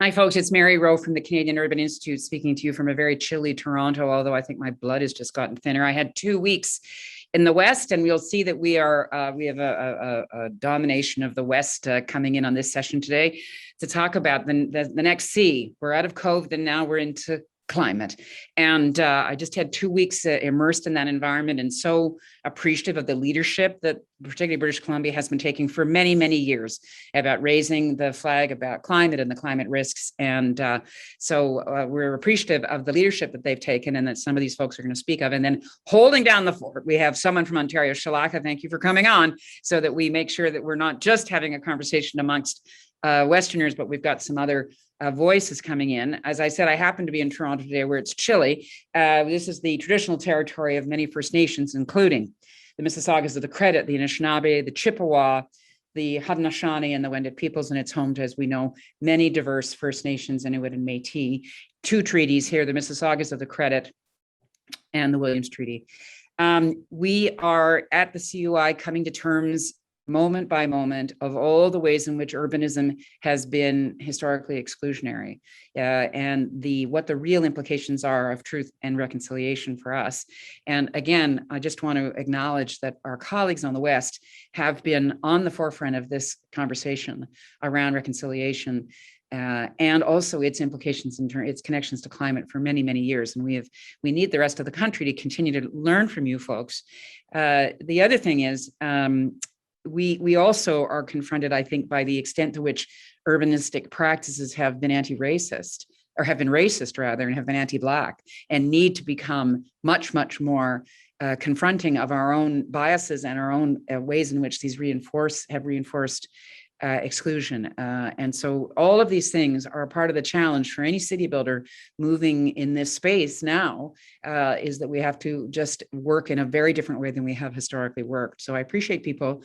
Hi, folks. It's Mary Rowe from the Canadian Urban Institute speaking to you from a very chilly Toronto, although I think my blood has just gotten thinner. I had 2 weeks in the West, and we'll see that we have a domination of the West coming in on this session today to talk about the next C. We're out of COVID, and now we're into climate. And I just had 2 weeks immersed in that environment and so appreciative of the leadership that particularly British Columbia has been taking for many, many years about raising the flag about climate and the climate risks. And so we're appreciative of the leadership that they've taken and that some of these folks are going to speak of. And then holding down the fort, we have someone from Ontario, Shalaka, thank you for coming on, so that we make sure that we're not just having a conversation amongst Westerners, but we've got some other voices coming in. As I said, I happen to be in Toronto today where it's chilly. This is the traditional territory of many First Nations, including the Mississaugas of the Credit, the Anishinaabe, the Chippewa, the Haudenosaunee, and the Wendat peoples, and it's home to, as we know, many diverse First Nations, Inuit and Métis. 2 treaties here, the Mississaugas of the Credit and the Williams Treaty. We are at the CUI coming to terms moment by moment of all the ways in which urbanism has been historically exclusionary, and what the real implications are of truth and reconciliation for us. And again, I just want to acknowledge that our colleagues on the West have been on the forefront of this conversation around reconciliation, and also its implications its connections to climate for many, many years. And we need the rest of the country to continue to learn from you folks. The other thing is, we also are confronted, I think, by the extent to which urbanistic practices have been anti-racist, or have been racist rather, and have been anti-Black, and need to become much, much more confronting of our own biases and our own ways in which these have reinforced exclusion. And so all of these things are a part of the challenge for any city builder moving in this space now, is that we have to just work in a very different way than we have historically worked. So I appreciate people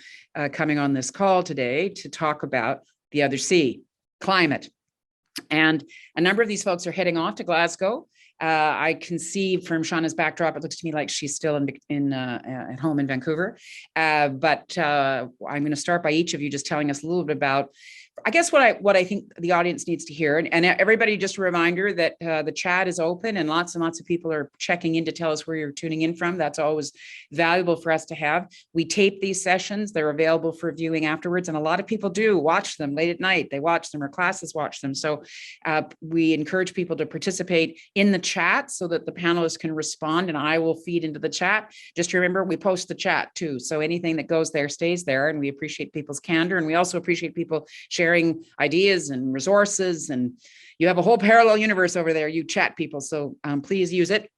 coming on this call today to talk about the other C, climate. And a number of these folks are heading off to Glasgow. I can see from Shauna's backdrop, it looks to me like she's still at home in Vancouver. But I'm going to start by each of you just telling us a little bit about, I guess, what I think the audience needs to hear. And everybody, just a reminder that the chat is open and lots of people are checking in to tell us where you're tuning in from. That's always valuable for us to have. We tape these sessions. They're available for viewing afterwards. And a lot of people do watch them late at night. They watch them, or classes watch them. So we encourage people to participate in the chat so that the panelists can respond, and I will feed into the chat. Just remember, we post the chat too. So anything that goes there stays there, and we appreciate people's candor. And we also appreciate people sharing ideas and resources, and you have a whole parallel universe over there, you chat people, so please use it.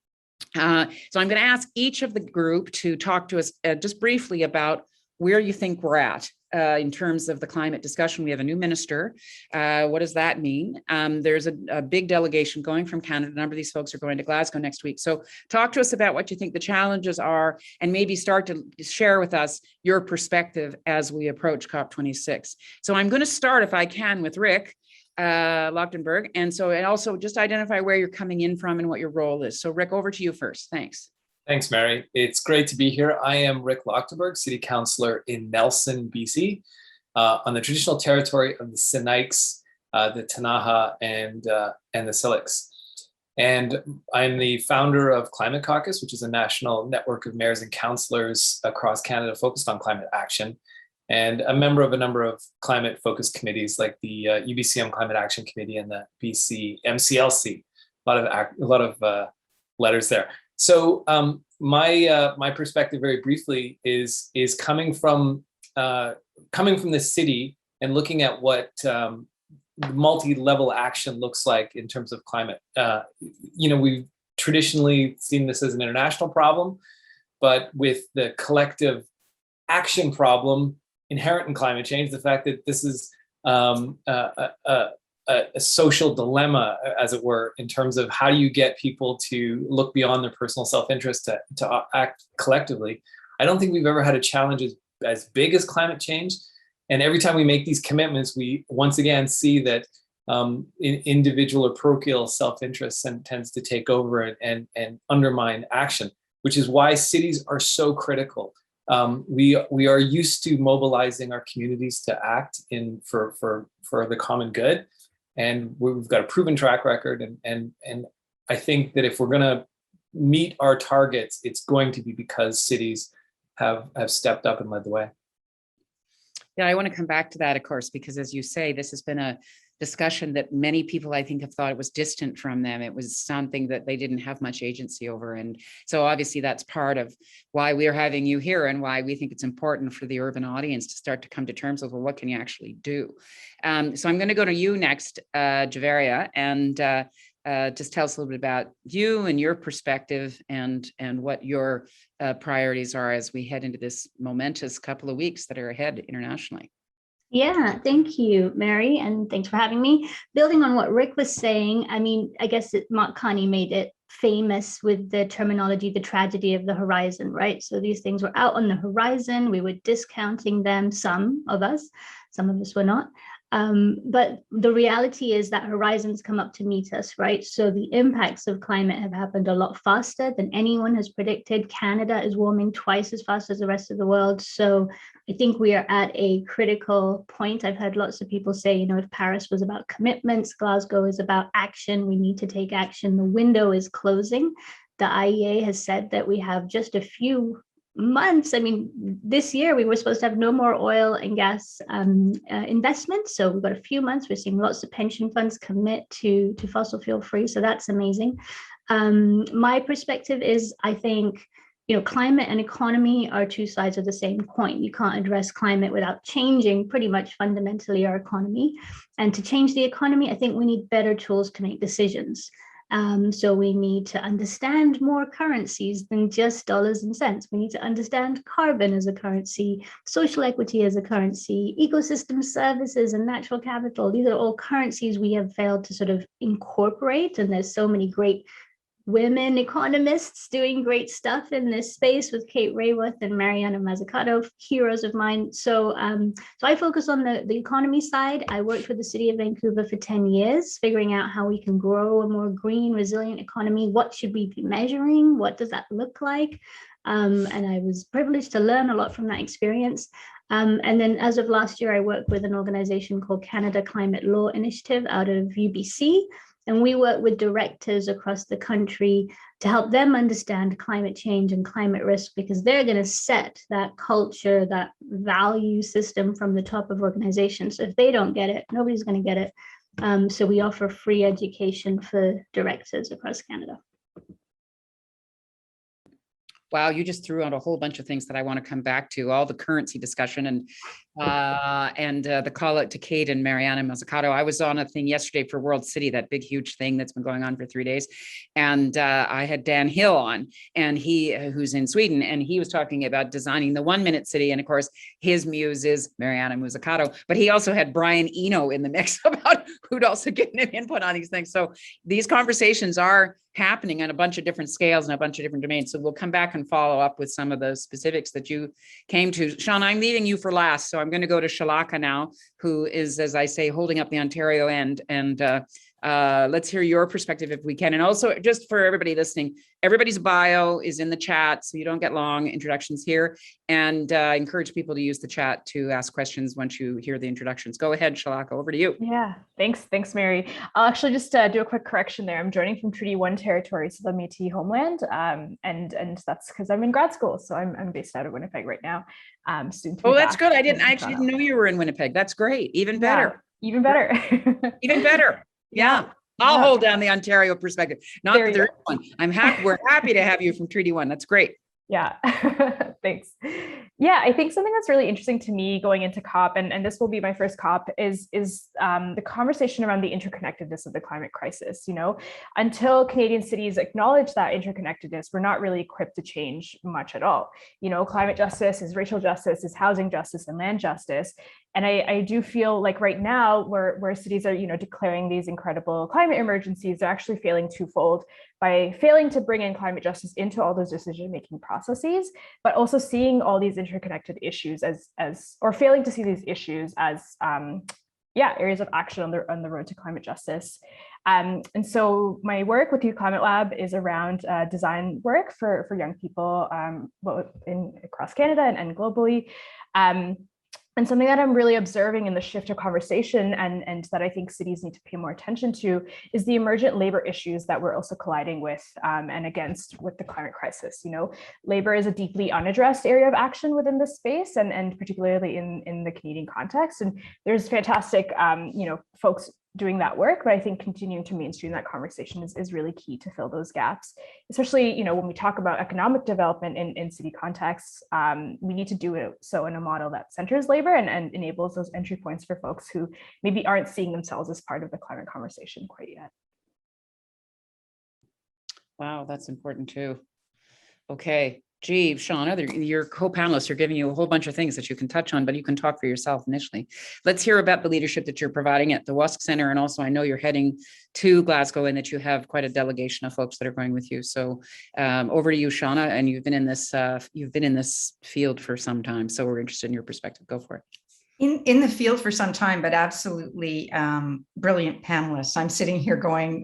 So I'm going to ask each of the group to talk to us just briefly about where you think we're at in terms of the climate discussion. We have a new minister. What does that mean? There's a big delegation going from Canada. A number of these folks are going to Glasgow next week. So talk to us about what you think the challenges are, and maybe start to share with us your perspective as we approach COP26. So I'm going to start, if I can, with Rick Lochtenberg. And also just identify where you're coming in from and what your role is. So Rick, over to you first. Thanks. Thanks, Mary. It's great to be here. I am Rick Lochtenberg, City Councillor in Nelson, BC, on the traditional territory of the Sinixt, the Ktunaxa, and the Syilx. And I'm the founder of Climate Caucus, which is a national network of mayors and councillors across Canada focused on climate action, and a member of a number of climate-focused committees like the UBCM Climate Action Committee and the BC MCLC. A lot of letters there. So my perspective, very briefly, is coming from the city and looking at what multi-level action looks like in terms of climate. We've traditionally seen this as an international problem, but with the collective action problem inherent in climate change, the fact that this is a social dilemma, as it were, in terms of how do you get people to look beyond their personal self-interest to act collectively. I don't think we've ever had a challenge as big as climate change. And every time we make these commitments, we once again see that individual or parochial self-interest tends to take over and undermine action, which is why cities are so critical. We are used to mobilizing our communities to act for the common good. and we've got a proven track record. And I think that if we're going to meet our targets, it's going to be because cities have stepped up and led the way. Yeah, I want to come back to that, of course, because as you say, this has been a discussion that many people, I think, have thought it was distant from them. It was something that they didn't have much agency over. And so obviously that's part of why we're having you here and why we think it's important for the urban audience to start to come to terms with, well, what can you actually do? So I'm going to go to you next, Javeria, and just tell us a little bit about you and your perspective and what your priorities are as we head into this momentous couple of weeks that are ahead internationally. Yeah, thank you, Mary, and thanks for having me. Building on what Rick was saying, I mean, I guess Mark Carney made it famous with the terminology, the tragedy of the horizon, right? So these things were out on the horizon, we were discounting them, some of us were not. But the reality is that horizons come up to meet us, right? So the impacts of climate have happened a lot faster than anyone has predicted. Canada is warming twice as fast as the rest of the world. So I think we are at a critical point. I've heard lots of people say, you know, if Paris was about commitments, Glasgow is about action. We need to take action. The window is closing. The IEA has said that we have just a few months. I mean, this year we were supposed to have no more oil and gas investments. So we've got a few months. We're seeing lots of pension funds commit to fossil fuel free. So that's amazing. My perspective is, I think, you know, climate and economy are two sides of the same coin. You can't address climate without changing pretty much fundamentally our economy. And to change the economy, I think we need better tools to make decisions. So we need to understand more currencies than just dollars and cents. We need to understand carbon as a currency, social equity as a currency, ecosystem services and natural capital. These are all currencies we have failed to sort of incorporate. And there's so many great women economists doing great stuff in this space with Kate Rayworth and Mariana Mazzucato, heroes of mine. So I focus on the economy side. I worked with the city of Vancouver for 10 years, figuring out how we can grow a more green, resilient economy. What should we be measuring? What does that look like? And I was privileged to learn a lot from that experience. And then as of last year, I worked with an organization called Canada Climate Law Initiative out of UBC. And we work with directors across the country to help them understand climate change and climate risk, because they're going to set that culture, that value system from the top of organizations. So if they don't get it, nobody's going to get it. So we offer free education for directors across Canada. Wow, you just threw out a whole bunch of things that I want to come back to, all the currency discussion and the call out to Kate and Mariana Mazzucato. I was on a thing yesterday for World City, that big, huge thing that's been going on for 3 days. And I had Dan Hill on, and who's in Sweden, and he was talking about designing the 1 minute city. And of course, his muse is Mariana Mazzucato, but he also had Brian Eno in the mix about who'd also given him input on these things. So these conversations are happening on a bunch of different scales and a bunch of different domains. So we'll come back and follow up with some of those specifics that you came to. Sean, I'm leaving you for last. So I'm going to go to Shalaka now, who is, as I say, holding up the Ontario end. And let's hear your perspective if we can. And also, just for everybody listening, everybody's bio is in the chat, so you don't get long introductions here. And I encourage people to use the chat to ask questions once you hear the introductions. Go ahead, Shalaka, over to you. Yeah, thanks, Mary. I'll actually just do a quick correction there. I'm joining from Treaty 1 territory, so the Métis homeland, and that's because I'm in grad school, so I'm based out of Winnipeg right now. Soon to be that's back good. I actually didn't know you were in Winnipeg. That's great. Even better. Yeah, even better. Even better. Yeah. I'll hold down the Ontario perspective. Not that there is one. We're happy to have you from Treaty 1. That's great. Yeah, thanks. Yeah, I think something that's really interesting to me going into COP, and this will be my first COP, is the conversation around the interconnectedness of the climate crisis. You know, until Canadian cities acknowledge that interconnectedness, we're not really equipped to change much at all. You know, climate justice is racial justice, is housing justice, and land justice. And I do feel like right now, where cities are, you know, declaring these incredible climate emergencies, they're actually failing twofold by failing to bring in climate justice into all those decision-making processes, but also seeing all these interconnected issues or failing to see these issues as areas of action on the road to climate justice. And so my work with Youth Climate Lab is around design work for young people across Canada and globally. And something that I'm really observing in the shift of conversation and that I think cities need to pay more attention to is the emergent labor issues that we're also colliding with and against with the climate crisis. You know, labor is a deeply unaddressed area of action within this space and particularly in the Canadian context. And there's fantastic, you know, folks doing that work, but I think continuing to mainstream that conversation is really key to fill those gaps, especially, you know, when we talk about economic development in city contexts, we need to do it so in a model that centers labor and enables those entry points for folks who maybe aren't seeing themselves as part of the climate conversation quite yet. Wow, that's important too. Okay. Gee, Shauna, your co-panelists are giving you a whole bunch of things that you can touch on, but you can talk for yourself initially. Let's hear about the leadership that you're providing at the WASC Center. And also, I know you're heading to Glasgow and that you have quite a delegation of folks that are going with you. So over to you, Shauna, and you've been in this field for some time. So we're interested in your perspective. Go for it. In the field for some time, but absolutely brilliant panelists. I'm sitting here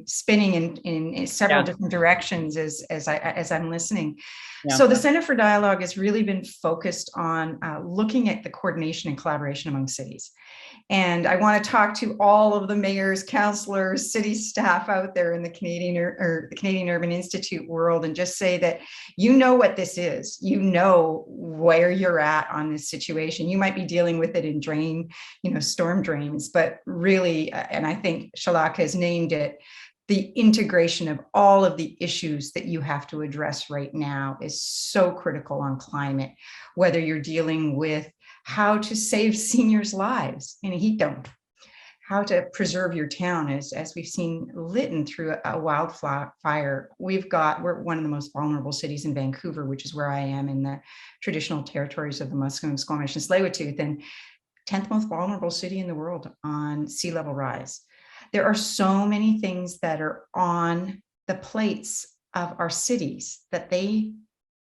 spinning in several different directions as I'm listening. Yeah. So the Center for Dialogue has really been focused on looking at the coordination and collaboration among cities. And I want to talk to all of the mayors, councillors, city staff out there in the Canadian or the Canadian Urban Institute world and just say that you know what this is. You know where you're at on this situation. You might be dealing with it in storm drains, but really, and I think Shalak has named it, the integration of all of the issues that you have to address right now is so critical on climate, whether you're dealing with how to save seniors' lives in a heat dome, how to preserve your town, as we've seen litten through a wildfire. We're one of the most vulnerable cities in Vancouver, which is where I am in the traditional territories of the Musqueam, Squamish, and Tsleil-Waututh, and 10th most vulnerable city in the world on sea level rise. There are so many things that are on the plates of our cities that they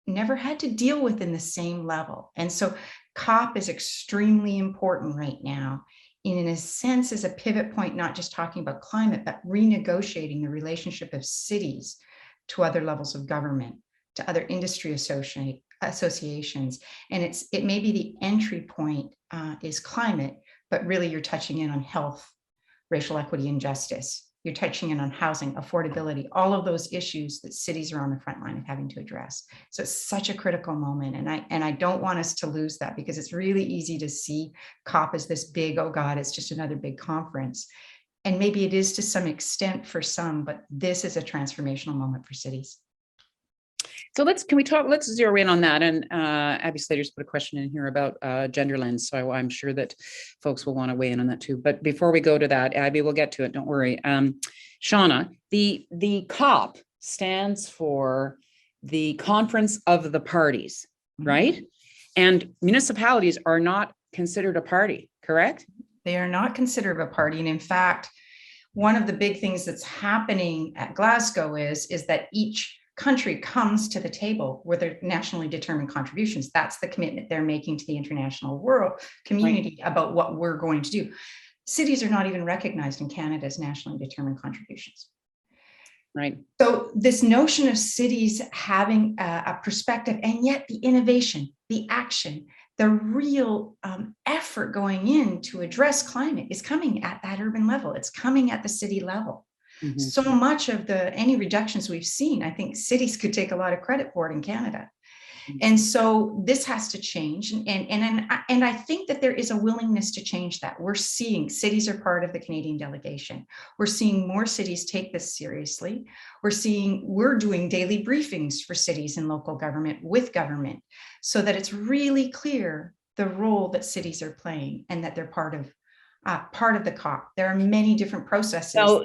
never had to deal with in the same level. And so COP is extremely important right now, in a sense, as a pivot point, not just talking about climate, but renegotiating the relationship of cities to other levels of government, to other industry associations. And it may be the entry point is climate, but really you're touching in on health, racial equity and justice. You're touching in on housing, affordability, all of those issues that cities are on the front line of having to address. So it's such a critical moment. And I don't want us to lose that, because it's really easy to see COP as this big, oh God, it's just another big conference. And maybe it is to some extent for some, but this is a transformational moment for cities. So let's zero in on that. And Abby Slater's put a question in here about gender lens. So I'm sure that folks will want to weigh in on that too. But before we go to that, Abby, we'll get to it. Don't worry. Shauna, the COP stands for the Conference of the Parties, right? And municipalities are not considered a party, correct? They are not considered a party. And in fact, one of the big things that's happening at Glasgow is that each country comes to the table with their nationally determined contributions. That's the commitment they're making to the international world community about what we're going to do. Cities are not even recognized in Canada as nationally determined contributions. Right. So this notion of cities having a perspective, and yet the innovation, the action, the real effort going in to address climate is coming at that urban level. It's coming at the city level. Mm-hmm. So much of any reductions we've seen, I think cities could take a lot of credit for it in Canada. Mm-hmm. And so this has to change. And I think that there is a willingness to change that. We're seeing cities are part of the Canadian delegation. We're seeing more cities take this seriously. We're doing daily briefings for cities and local government with government, so that it's really clear the role that cities are playing and that they're part of the COP. There are many different processes. So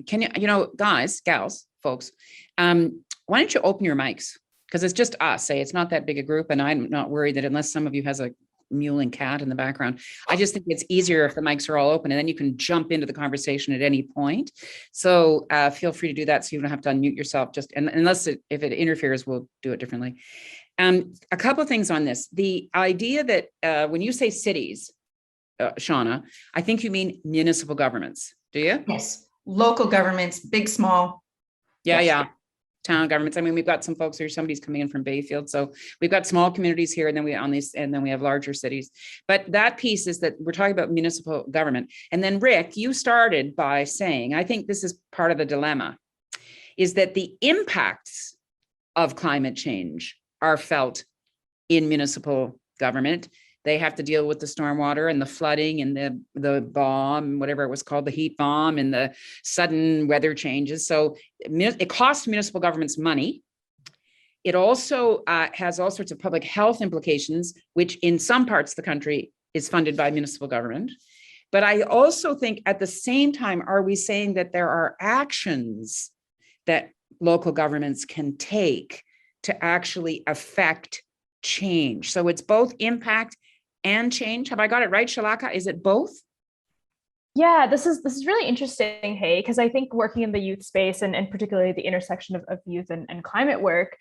can you, guys, gals, folks, why don't you open your mics? Because it's just us, it's not that big a group. And I'm not worried that unless some of you has a mewling cat in the background, I just think it's easier if the mics are all open and then you can jump into the conversation at any point. So feel free to do that so you don't have to unmute yourself, unless if it interferes, we'll do it differently. A couple of things on this. The idea that when you say cities, Shauna, I think you mean municipal governments. Do you? Yes. Local governments, big, small. Yeah, yes. yeah. town governments. I mean, we've got some folks here, somebody's coming in from Bayfield. So we've got small communities here, and then we have larger cities. But that piece is that we're talking about municipal government. And then Rick, you started by saying, I think this is part of the dilemma, is that the impacts of climate change are felt in municipal government. They have to deal with the stormwater and the flooding and the bomb, whatever it was called, the heat bomb, and the sudden weather changes. So it costs municipal governments money. It also has all sorts of public health implications, which in some parts of the country is funded by municipal government. But I also think at the same time, are we saying that there are actions that local governments can take to actually affect change? So it's both impact and change. Have I got it right, Shalaka? Is it both? Yeah, this is really interesting, hey, because I think working in the youth space and particularly the intersection of youth and climate work,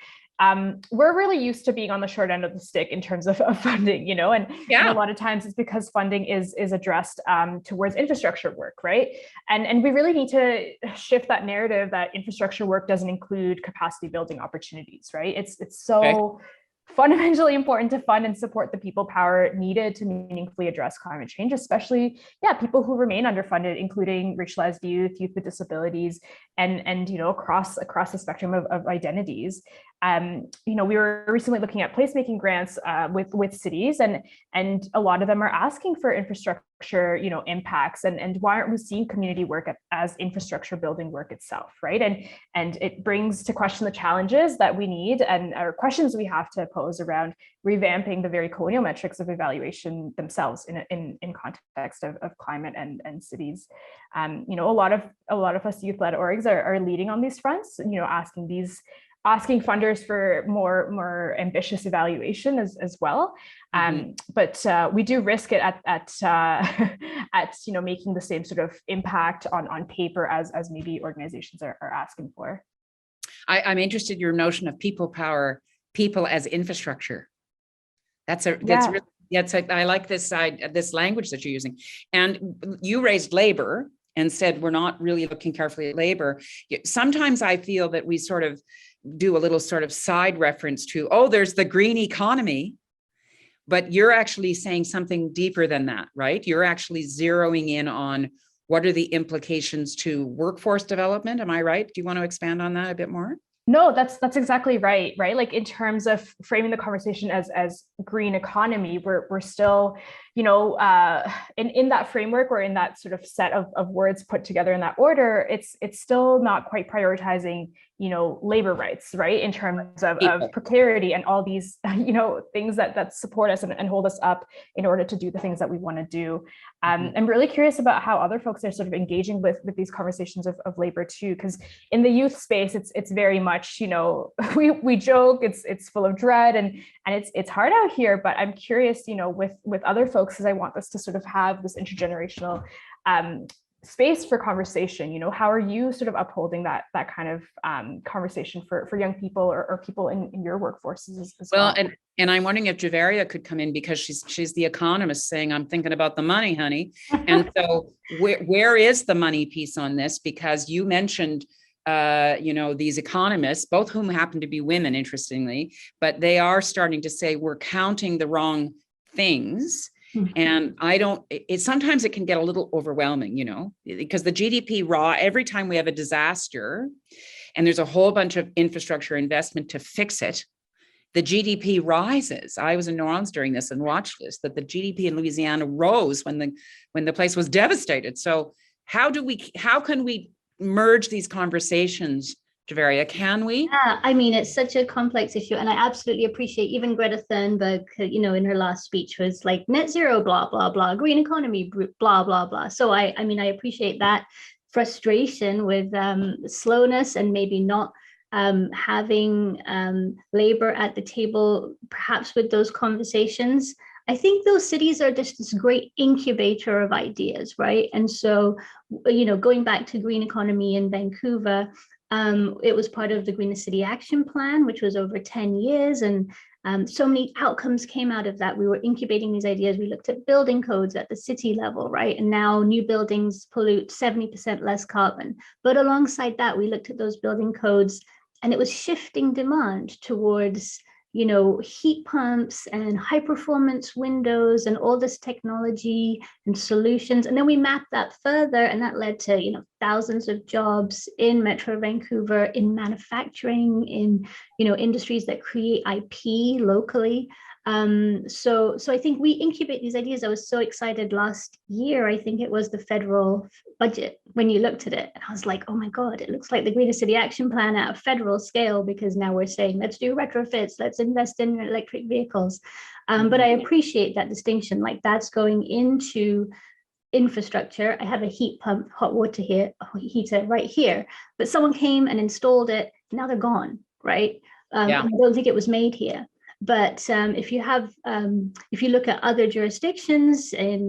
we're really used to being on the short end of the stick in terms of funding, you know, and a lot of times it's because funding is addressed towards infrastructure work, right? And we really need to shift that narrative that infrastructure work doesn't include capacity building opportunities, right? It's so fundamentally important to fund and support the people power needed to meaningfully address climate change, especially people who remain underfunded, including racialized youth with disabilities, and you know, across the spectrum of identities. You know, we were recently looking at placemaking grants with cities, and a lot of them are asking for infrastructure, you know, impacts, and why aren't we seeing community work as infrastructure building work itself, right? And it brings to question the challenges that we need and our questions we have to pose around revamping the very colonial metrics of evaluation themselves in context of climate and cities. You know, a lot of us youth-led orgs are leading on these fronts, you know, asking funders for more ambitious evaluation as well. But we do risk it at you know, making the same sort of impact on paper as maybe organizations are asking for. I'm interested in your notion of people power, people as infrastructure. I like this language that you're using. And you raised labor and said we're not really looking carefully at labor. Sometimes I feel that we sort of do a little sort of side reference to, there's the green economy, but you're actually saying something deeper than that, right? You're actually zeroing in on what are the implications to workforce development. Am I right? Do you want to expand on that a bit more? No, that's exactly right. Like in terms of framing the conversation as green economy, we're still, you know, in that framework or in that sort of set of words put together in that order, it's still not quite prioritizing, you know, labor rights, right? In terms of precarity and all these, you know, things that support us and hold us up in order to do the things that we want to do. I'm really curious about how other folks are sort of engaging with these conversations of labor too, because in the youth space, it's very much, you know, we joke, it's full of dread and it's hard out here, but I'm curious, you know, with other folks, because I want this to sort of have this intergenerational space for conversation. You know, how are you sort of upholding that kind of conversation for young people or people in your workforces as well? And I'm wondering if Javaria could come in, because she's the economist saying, I'm thinking about the money, honey. And so where is the money piece on this? Because you mentioned, you know, these economists, both whom happen to be women, interestingly, but they are starting to say we're counting the wrong things. And sometimes it can get a little overwhelming, you know, because the GDP every time we have a disaster and there's a whole bunch of infrastructure investment to fix it, the GDP rises. I was in New Orleans during this and watched this, that the GDP in Louisiana rose when the place was devastated. So how can we merge these conversations, Javaria? Can we? Yeah, I mean, it's such a complex issue, and I absolutely appreciate even Greta Thunberg, you know, in her last speech was like net zero, blah, blah, blah, green economy, blah, blah, blah. So I mean, I appreciate that frustration with slowness and maybe not having labor at the table, perhaps with those conversations. I think those cities are just this great incubator of ideas, right? And so, you know, going back to green economy in Vancouver, it was part of the Green City Action Plan, which was over 10 years. And so many outcomes came out of that. We were incubating these ideas. We looked at building codes at the city level, right? And now new buildings pollute 70% less carbon. But alongside that, we looked at those building codes and it was shifting demand towards, you know, heat pumps and high performance windows and all this technology and solutions. And then we mapped that further, and that led to, you know, thousands of jobs in Metro Vancouver, in manufacturing, in, you know, industries that create IP locally. So I think we incubate these ideas. I was so excited last year. I think it was the federal budget when you looked at it. And I was like, oh my God, it looks like the Greener City Action Plan at a federal scale, because now we're saying, let's do retrofits, let's invest in electric vehicles. But I appreciate that distinction, like that's going into infrastructure. I have a heat pump, hot water heater right here, but someone came and installed it. Now they're gone, right? I don't think it was made here. But if you look at other jurisdictions in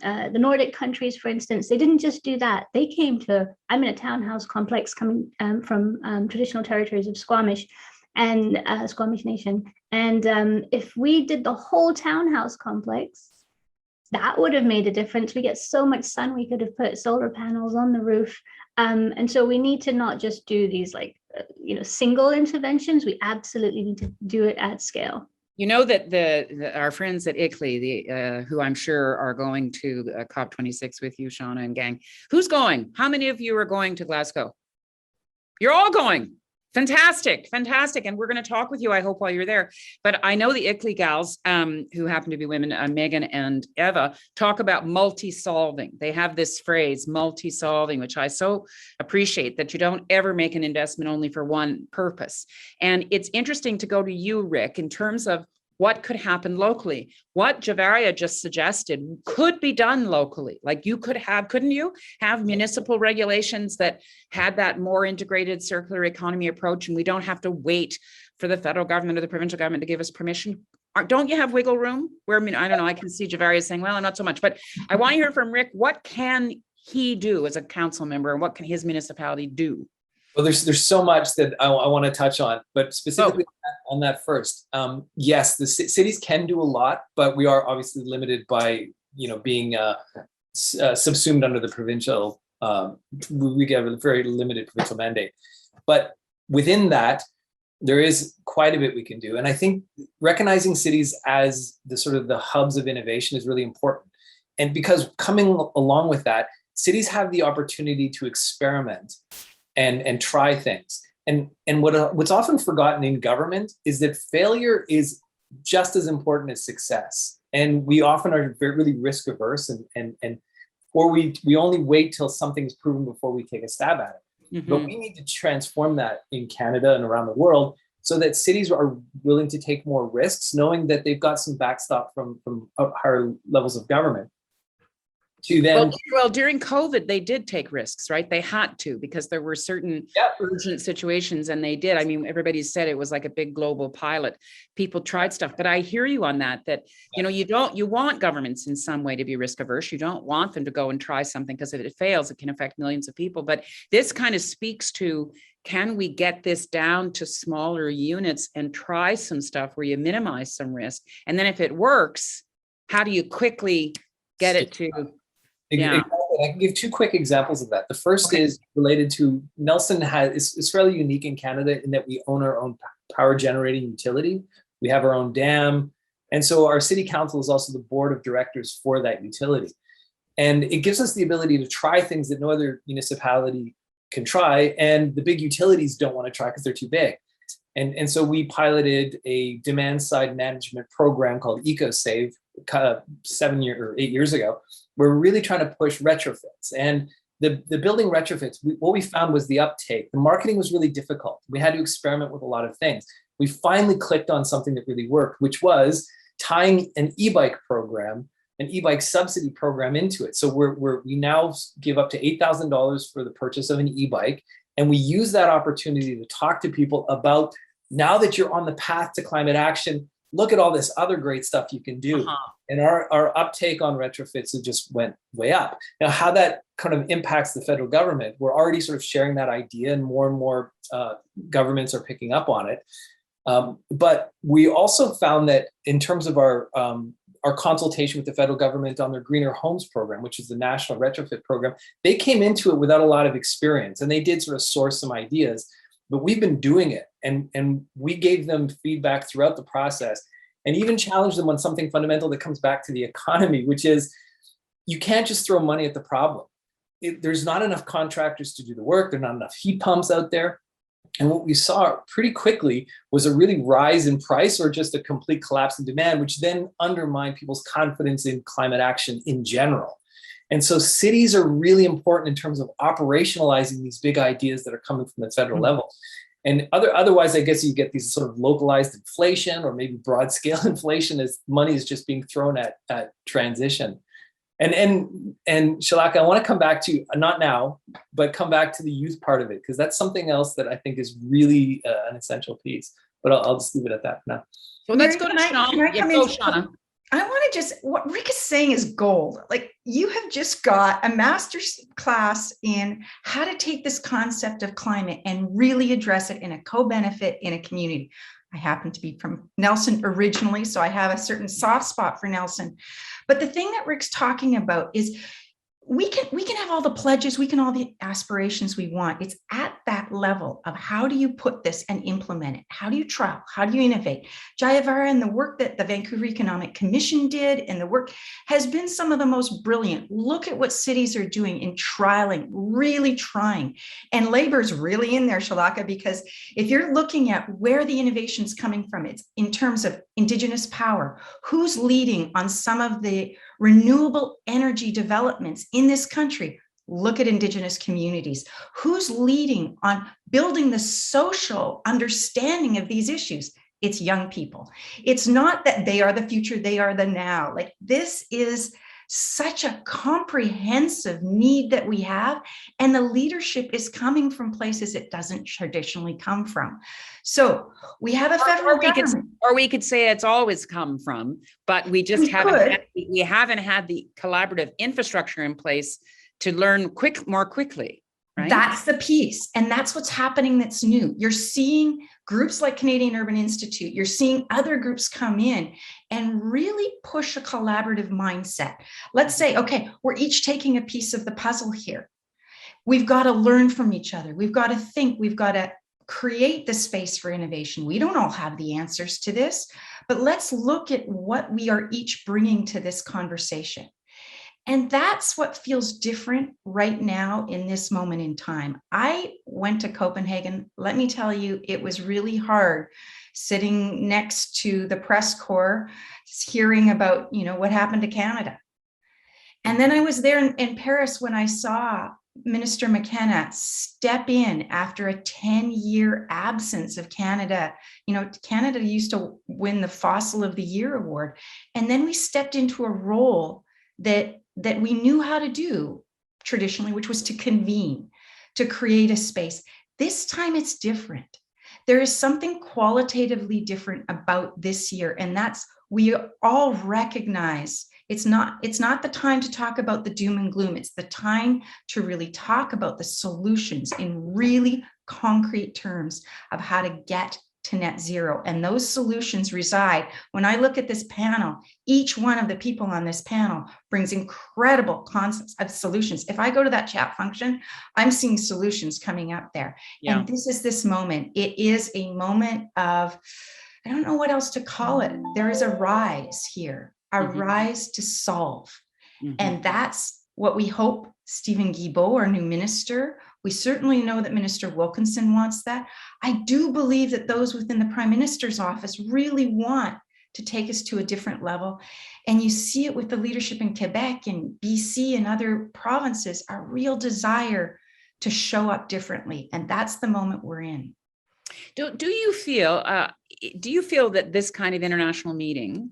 the Nordic countries, for instance, they didn't just do that. They came to, I'm in a townhouse complex coming from traditional territories of Squamish and Squamish Nation. And if we did the whole townhouse complex, that would have made a difference. We get so much sun, we could have put solar panels on the roof. And so we need to not just do these like, you know, single interventions. We absolutely need to do it at scale. You know that our friends at ICLEI, who I'm sure are going to COP26 with you, Shauna and gang, who's going? How many of you are going to Glasgow? You're all going. Fantastic, fantastic. And we're going to talk with you, I hope, while you're there. But I know the ICLEI gals, who happen to be women, Megan and Eva, talk about multi-solving. They have this phrase, multi-solving, which I so appreciate, that you don't ever make an investment only for one purpose. And it's interesting to go to you, Rick, in terms of what could happen locally. What Javaria just suggested could be done locally. Like you could have, couldn't you have municipal regulations that had that more integrated circular economy approach, and we don't have to wait for the federal government or the provincial government to give us permission? Don't you have wiggle room? Where, I mean, I don't know, I can see Javaria saying, well, not so much, but I want to hear from Rick. What can he do as a council member, and what can his municipality do? Well, there's so much that I want to touch on, but specifically on that first, yes, the cities can do a lot, but we are obviously limited by, you know, being subsumed under the provincial. We get a very limited provincial mandate, but within that, there is quite a bit we can do, and I think recognizing cities as the sort of the hubs of innovation is really important. And because coming along with that, cities have the opportunity to experiment and try things. And what's often forgotten in government is that failure is just as important as success. And we often are really risk averse, or we only wait till something's proven before we take a stab at it. Mm-hmm. But we need to transform that in Canada and around the world so that cities are willing to take more risks, knowing that they've got some backstop from higher levels of government. Well, during COVID, they did take risks, right? They had to, because there were certain urgent situations, and they did. I mean, everybody said it was like a big global pilot. People tried stuff, but I hear you on that, you know, you want governments in some way to be risk averse. You don't want them to go and try something, because if it fails, it can affect millions of people. But this kind of speaks to, can we get this down to smaller units and try some stuff where you minimize some risk? And then if it works, how do you quickly get it to... Yeah. I can give two quick examples of that. The first is related to Nelson is fairly unique in Canada in that we own our own power generating utility. We have our own dam. And so our city council is also the board of directors for that utility. And it gives us the ability to try things that no other municipality can try. And the big utilities don't want to try because they're too big. And so we piloted a demand side management program called EcoSave 8 years ago. We're really trying to push retrofits, and the building retrofits. What we found was the uptake. The marketing was really difficult. We had to experiment with a lot of things. We finally clicked on something that really worked, which was tying an e-bike program, an e-bike subsidy program into it. So we now give up to $8,000 for the purchase of an e-bike, and we use that opportunity to talk to people about, now that you're on the path to climate action, look at all this other great stuff you can do. And our uptake on retrofits just went way up. Now, how that kind of impacts the federal government, we're already sort of sharing that idea, and more governments are picking up on it. But we also found that in terms of our consultation with the federal government on their Greener Homes program, which is the national retrofit program, they came into it without a lot of experience, and they did sort of source some ideas. but we've been doing it. And we gave them feedback throughout the process and even challenged them on something fundamental that comes back to the economy, which is you can't just throw money at the problem. There's not enough contractors to do the work. There are not enough heat pumps out there. And what we saw pretty quickly was a really rise in price or just a complete collapse in demand, which then undermined people's confidence in climate action in general. And so cities are really important in terms of operationalizing these big ideas that are coming from the federal level. And otherwise, I guess you get these sort of localized inflation or maybe broad scale inflation as money is just being thrown at transition. And Shalaka, I want to come back to, not now, but come back to the youth part of it, because that's something else that I think is really an essential piece. But I'll just leave it at that for now. So let's go to Shauna. Can I come in? Shauna. I want to just, what Rick is saying is gold. Like, you have just got a master's class in how to take this concept of climate and really address it in a co-benefit in a community. I happen to be from Nelson originally, so I have a certain soft spot for Nelson. But the thing that Rick's talking about is we can have all the pledges, we can all the aspirations we want. It's at that level of how do you put this and implement it? How do you trial? How do you innovate? Jayavara and the work that the Vancouver Economic Commission did and the work has been some of the most brilliant. Look at what cities are doing in trialing, really trying. And labor's really in there, Shalaka, because if you're looking at where the innovation's coming from, it's in terms of Indigenous power, who's leading on some of the renewable energy developments in this country. Look at Indigenous communities. Who's leading on building the social understanding of these issues? It's young people. It's not that they are the future, they are the now. Like, this is such a comprehensive need that we have, and the leadership is coming from places it doesn't traditionally come from. So we have a federal government. Or we could say it's always come from, but we haven't had the collaborative infrastructure in place to learn more quickly. Right? That's the piece. And that's what's happening that's new. You're seeing groups like Canadian Urban Institute, you're seeing other groups come in and really push a collaborative mindset. Let's say, okay, we're each taking a piece of the puzzle here. We've got to learn from each other. We've got to think, we've got to create the space for innovation. We don't all have the answers to this, but let's look at what we are each bringing to this conversation. And that's what feels different right now in this moment in time. I went to Copenhagen. Let me tell you, it was really hard sitting next to the press corps, hearing about, what happened to Canada. And then I was there in Paris when I saw Minister McKenna step in after a 10-year absence of Canada. Canada used to win the Fossil of the Year award. And then we stepped into a role that we knew how to do traditionally, which was to convene, to create a space. This time it's different. There is something qualitatively different about this year, and that's, we all recognize it's not the time to talk about the doom and gloom. It's the time to really talk about the solutions in really concrete terms of how to get to net zero. And those solutions reside, when I look at this panel, each one of the people on this panel brings incredible concepts of solutions. If I go to that chat function, I'm seeing solutions coming up there. Yeah. And this is this moment. It is a moment of, I don't know what else to call it. There is a rise here, a rise to solve. And that's what we hope Stephen Guilbeault, our new minister, we certainly know that Minister Wilkinson wants that. I do believe that those within the Prime Minister's office really want to take us to a different level. And you see it with the leadership in Quebec and BC and other provinces, a real desire to show up differently. And that's the moment we're in. Do you feel that this kind of international meeting,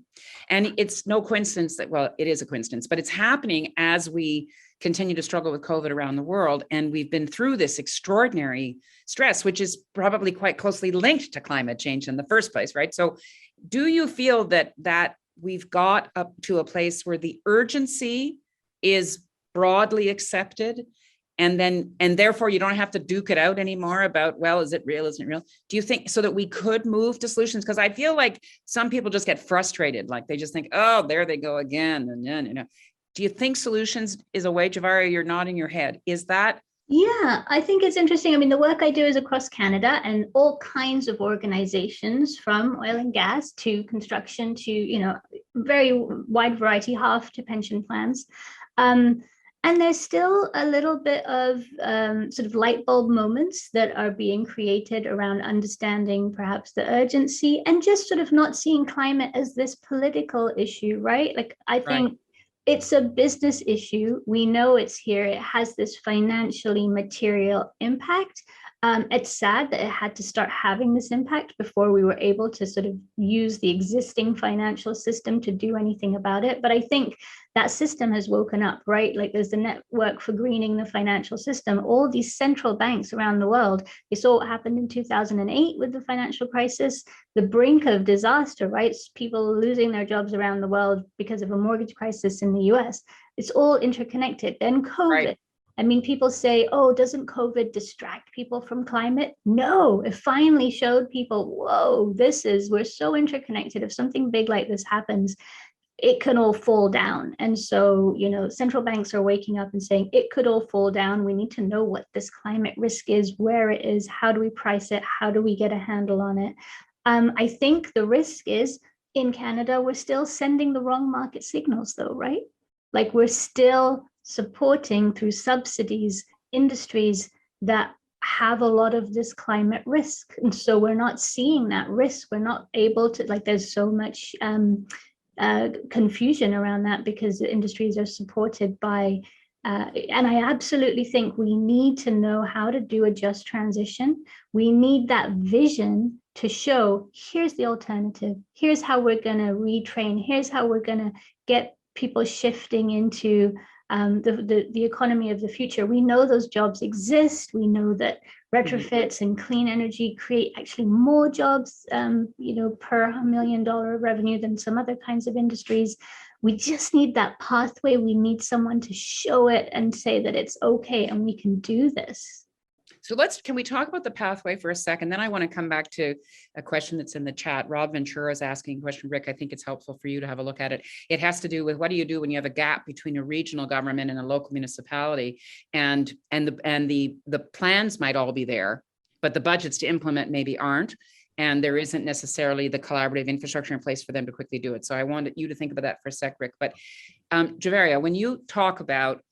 and it's no coincidence that, well, it is a coincidence, but it's happening as we continue to struggle with COVID around the world, and we've been through this extraordinary stress, which is probably quite closely linked to climate change in the first place, right? So do you feel that we've got up to a place where the urgency is broadly accepted, and therefore you don't have to duke it out anymore about, well, is it real, isn't it real? Do you think so that we could move to solutions? Because I feel like some people just get frustrated, like they just think, oh, there they go again, and then, do you think solutions is a way, Javara, you're nodding your head, is that Yeah, I think it's interesting. I mean, the work I do is across Canada, and all kinds of organizations, from oil and gas to construction to, very wide variety, half to pension plans. Um, and there's still a little bit of sort of light bulb moments that are being created around understanding perhaps the urgency and just sort of not seeing climate as this political issue, right? Like, I think it's a business issue. We know it's here. It has this financially material impact. It's sad that it had to start having this impact before we were able to sort of use the existing financial system to do anything about it. But I think that system has woken up, right? Like, there's the network for greening the financial system. All these central banks around the world, we saw what happened in 2008 with the financial crisis, the brink of disaster, right? People losing their jobs around the world because of a mortgage crisis in the US. It's all interconnected. Then COVID. Right. I mean, people say, oh, doesn't COVID distract people from climate? No, it finally showed people, whoa, we're so interconnected. If something big like this happens, it can all fall down. And so, central banks are waking up and saying it could all fall down. We need to know what this climate risk is, where it is, how do we price it, how do we get a handle on it? I think the risk is, in Canada, we're still sending the wrong market signals though, right? Like, we're still supporting through subsidies industries that have a lot of this climate risk. And so we're not seeing that risk. We're not able to, like, there's so much confusion around that because the industries are supported by, and I absolutely think we need to know how to do a just transition. We need that vision to show, here's the alternative. Here's how we're going to retrain. Here's how we're going to get people shifting into the economy of the future. We know those jobs exist. We know that retrofits and clean energy create actually more jobs, per $1 million revenue than some other kinds of industries. We just need that pathway. We need someone to show it and say that it's okay and we can do this. So can we talk about the pathway for a second? Then I want to come back to a question that's in the chat. Rob Ventura is asking a question. Rick, I think it's helpful for you to have a look at it. It has to do with, what do you do when you have a gap between a regional government and a local municipality, and the plans might all be there, but the budgets to implement maybe aren't, and there isn't necessarily the collaborative infrastructure in place for them to quickly do it. So I wanted you to think about that for a sec, Rick. But Javaria, when you talk about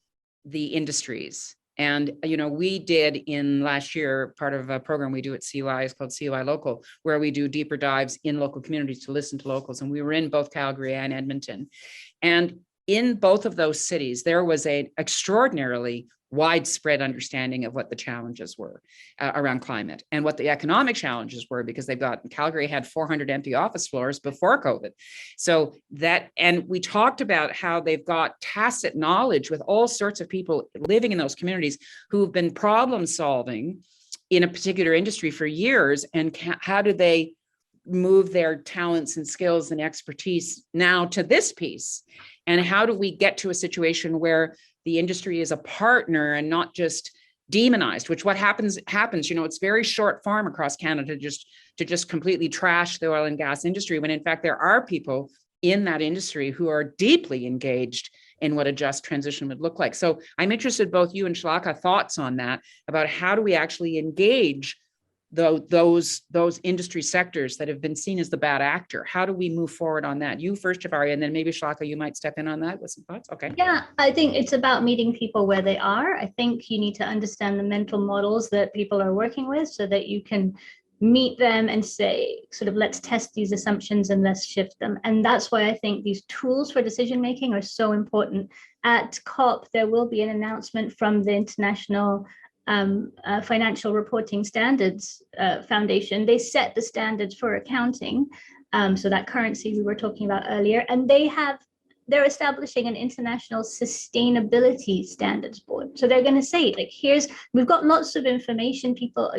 the industries, and, we did in last year, part of a program we do at COI is called COI Local, where we do deeper dives in local communities to listen to locals. And we were in both Calgary and Edmonton. And in both of those cities, there was an extraordinarily widespread understanding of what the challenges were around climate and what the economic challenges were, because Calgary had 400 empty office floors before COVID. So and we talked about how they've got tacit knowledge with all sorts of people living in those communities who've been problem solving in a particular industry for years, and how do they move their talents and skills and expertise now to this piece? And how do we get to a situation where the industry is a partner and not just demonized, which what happens, it's very short form across Canada to just completely trash the oil and gas industry, when in fact there are people in that industry who are deeply engaged in what a just transition would look like. So I'm interested, both you and Shlaka, thoughts on that, about how do we actually engage those industry sectors that have been seen as the bad actor? How do we move forward on that? You first, Javaria, and then maybe Shlaka, you might step in on that with some thoughts. Okay. Yeah, I think it's about meeting people where they are. I think you need to understand the mental models that people are working with so that you can meet them and say, sort of, let's test these assumptions and let's shift them. And that's why I think these tools for decision making are so important. At COP, there will be an announcement from the International Financial Reporting Standards Foundation. They set the standards for accounting, so that currency we were talking about earlier, and they're establishing an international sustainability standards board. So they're going to say, like, we've got lots of information. People,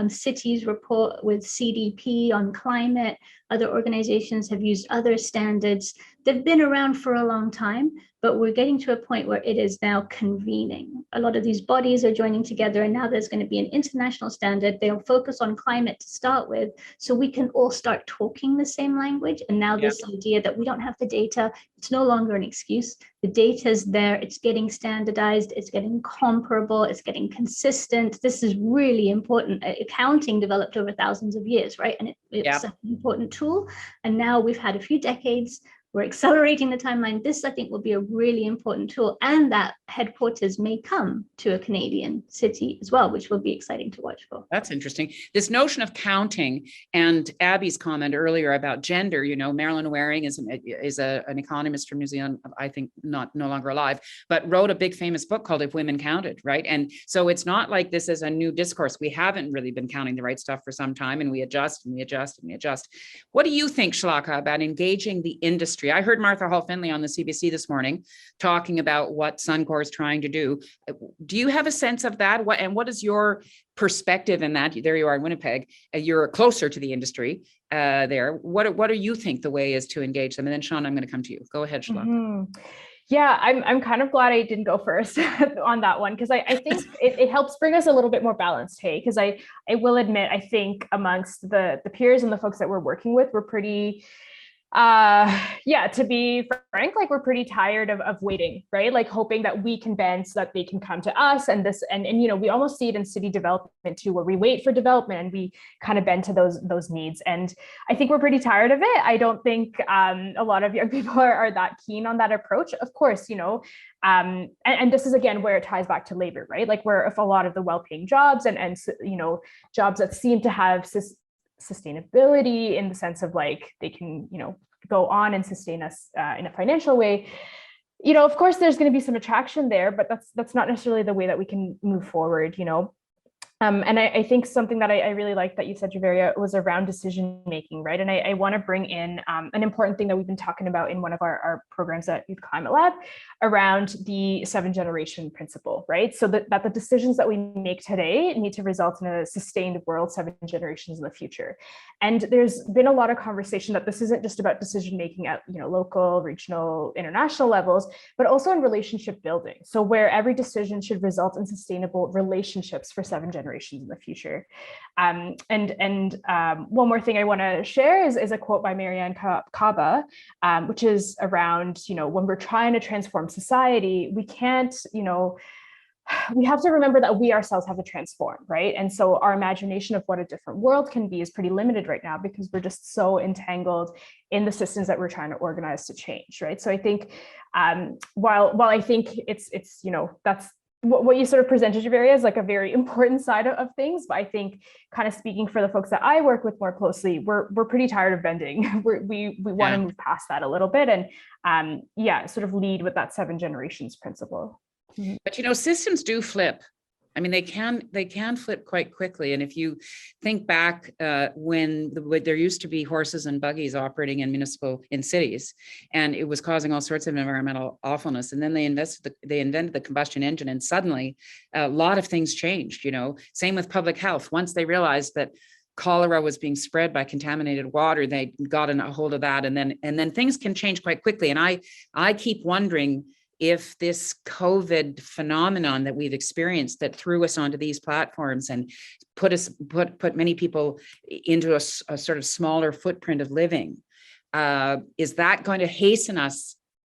cities report with CDP on climate. Other organizations have used other standards. They've been around for a long time, but we're getting to a point where it is now convening. A lot of these bodies are joining together, and now there's going to be an international standard. They'll focus on climate to start with, so we can all start talking the same language. And now this idea that we don't have the data, it's no longer an excuse. The data is there, it's getting standardized, it's getting comparable, it's getting consistent. This is really important. Accounting developed over thousands of years, right? And it's an important tool. And now we've had a few decades. We're accelerating the timeline. This, I think, will be a really important tool, and that headquarters may come to a Canadian city as well, which will be exciting to watch for. That's interesting. This notion of counting, and Abby's comment earlier about gender, you know, Marilyn Waring is an economist from New Zealand, I think no longer alive, but wrote a big famous book called If Women Counted, right? And so it's not like this is a new discourse. We haven't really been counting the right stuff for some time, and we adjust and we adjust and we adjust. What do you think, Shlaka, about engaging the industry? I heard Martha Hall Finley on the CBC this morning talking about what Suncor is trying to do. Do you have a sense of that? What is your perspective in that? There you are in Winnipeg. You're closer to the industry there. What do you think the way is to engage them? And then Sean, I'm going to come to you. Go ahead, Shlaka. Mm-hmm. Yeah, I'm kind of glad I didn't go first on that one, because I think it helps bring us a little bit more balanced, hey, because I will admit, I think amongst the peers and the folks that we're working with, we're pretty to be frank, like we're pretty tired of waiting, right? Like hoping that we can bend so that they can come to us. And this, and you know, we almost see it in city development too, where we wait for development and we kind of bend to those needs. And I think we're pretty tired of it. I don't think a lot of young people are that keen on that approach. Of course, you know, and this is again where it ties back to labor, right? Like where if a lot of the well-paying jobs and you know, jobs that seem to have sustainability in the sense of like they can, you know, go on and sustain us in a financial way, you know, of course there's going to be some attraction there, but that's not necessarily the way that we can move forward, you know. And I think something that I really like that you said, Javeria, was around decision making, right? And I want to bring in an important thing that we've been talking about in one of our programs at Youth Climate Lab around the 7-generation principle, right? So that the decisions that we make today need to result in a sustained world 7 generations in the future. And there's been a lot of conversation that this isn't just about decision making at, you know, local, regional, international levels, but also in relationship building. So where every decision should result in sustainable relationships for 7 generations in the future. And one more thing I want to share is a quote by Marianne Kaba, which is around, you know, when we're trying to transform society, we can't, you know, we have to remember that we ourselves have to transform, right? And so our imagination of what a different world can be is pretty limited right now because we're just so entangled in the systems that we're trying to organize to change, right? So I think while I think it's you know, that's what you sort of presented, Javeria, is like a very important side of things. But I think kind of speaking for the folks that I work with more closely, we're pretty tired of bending. We want to move past that a little bit and sort of lead with that 7 generations principle. But you know, systems do flip. I mean, they can flip quite quickly. And if you think back when there used to be horses and buggies operating in cities, and it was causing all sorts of environmental awfulness. And then they invented the combustion engine, and suddenly a lot of things changed. You know, same with public health. Once they realized that cholera was being spread by contaminated water, they got a hold of that, and then things can change quite quickly. And I keep wondering if this COVID phenomenon that we've experienced that threw us onto these platforms and put many people into a sort of smaller footprint of living, is that going to hasten us